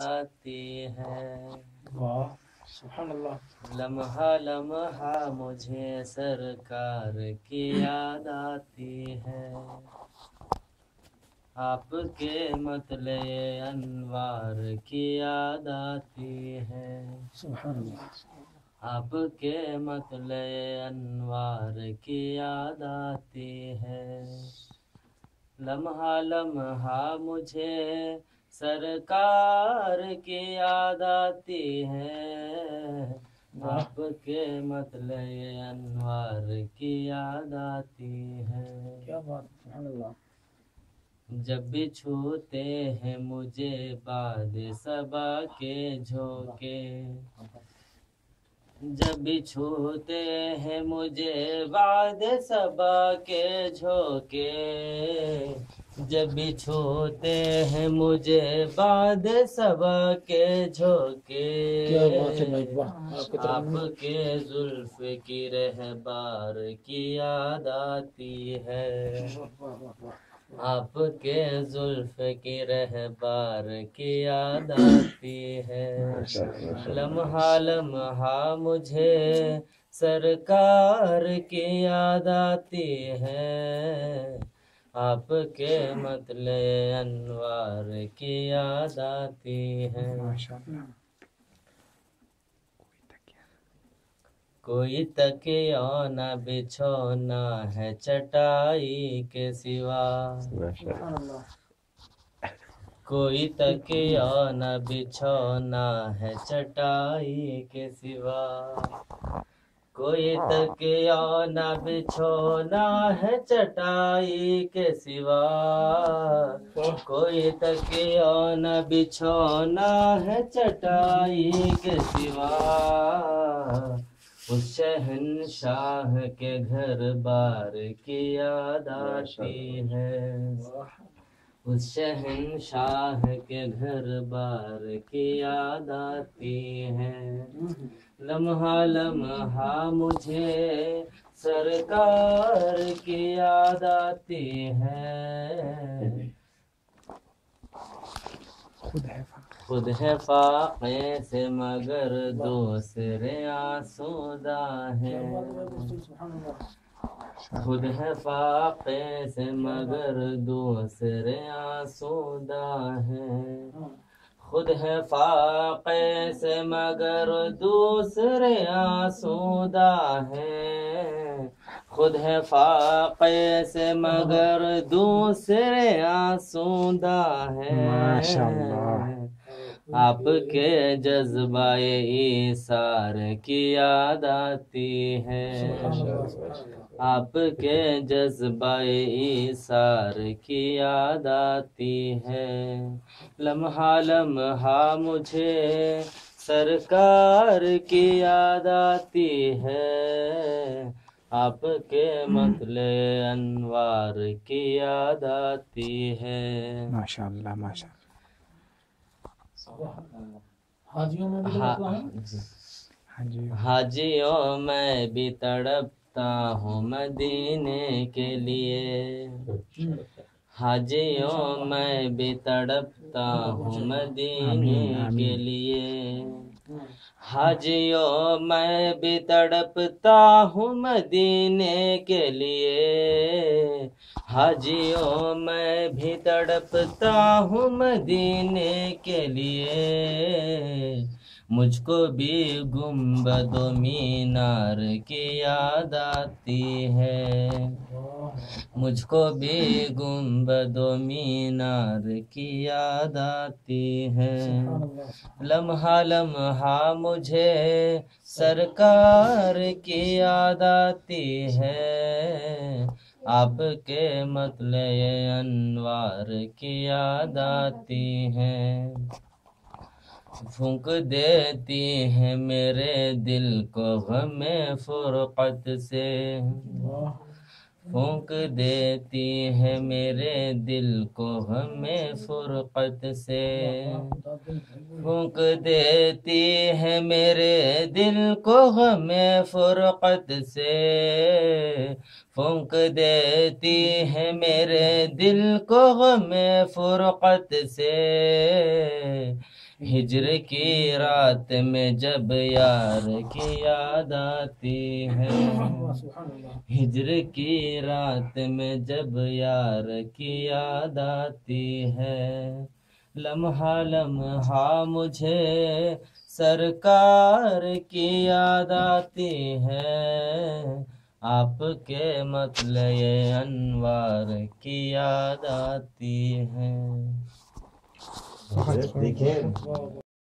آتی ہے واہ سبحان اللہ. لمحہ لمحہ مجھے سرکار کی یاد آتی ہے آپ کے مطلع انوار کی یاد آتی ہے سبحان اللہ. آپ کے مطلع انوار کی یاد آتی ہے لمحہ لمحہ مجھے سرکار کی یاد آتی ہے آپ کے مطلع انوار کی یاد آتی ہے کیا بات. سبحان اللہ. جب بھی چھوتے ہیں مجھے باد صبا کے جھونکے جب بھی چھوتے ہیں مجھے باد صبا کے جھونکے جب بھی چھوتے ہیں مجھے باد صبا کے جھونکے کیا بات ہے بھائی. واہ آپ کے زلف کی رہبار کی یاد آتی ہے آپ کے زلف کی رہبار کی یاد آتی ہے لمحہ لمحہ مجھے سرکار کی یاد آتی ہے آپ کے مطلع انوار کی یاد آتی ہے کوئی تکیہ نہ بچھونا ہے چٹائی کے سوا کوئی تکیہ نہ بچھونا ہے چٹائی کے سوا کوئی تکیہ نہ بچھونا ہے چٹائی کے سوا کوئی تکیہ نہ بچھونا ہے چٹائی کے سوا اس شہنشاہ کے گھر بار کی یاد آتی ہے اس شہنشاہ کے گھر بار کی یاد آتی ہے لمحہ لمحہ مجھے سرکار کی یاد آتی ہے خود ہے فاقے سے مگر دوسرے آسودہ ہے خود ہے فاقے سے مگر دوسرے آسودہ ہے خود ہے فاقے سے مگر دوسرے آسودہ ہے خود ہے فاقے سے مگر دوسرے آسودہ ہے آپ کے جذبہ ایثار کی یاد آتی ہے آپ کے جذبہ ایثار کی یاد آتی ہے لمحہ لمحہ مجھے سرکار کی یاد آتی ہے آپ کے مطلع انوار کی یاد آتی ہے ماشاءاللہ ماشاءاللہ. حاجیوں میں بھی حاجیوں میں بھی تڑپتا ہوں مدینے کے لیے حاجیوں میں بھی تڑپتا ہوں مدینے کے لیے حاجیوں میں بھی تڑپتا ہوں مدینے کے لیے حاجیوں میں بھی تڑپتا ہوں مدینے کے لیے مجھ کو بھی گنبد و مینار کی یاد آتی ہے مجھ کو بھی گنبد و مینار کی یاد آتی ہے لمحہ لمحہ مجھے سرکار کی یاد آتی ہے آپ کے مطلع انوار کی یاد آتی ہے پھونک دیتی ہے میرے دل کو غم فرقت سے پھونک دیتی ہے میرے دل کو غم فرقت سے پھونک دیتی ہے میرے دل کو غم فرقت سے پھونک دیتی ہے میرے دل کو غم فرقت سے ہجر کی رات میں جب یار کی یاد آتی ہے، سبحان اللہ. ہجر کی رات میں جب یار کی یاد آتی ہے، لمحہ لمحہ مجھے سرکار کی یاد آتی ہے، آپ کے مطلع انوار کی یاد آتی ہے. دیکھیں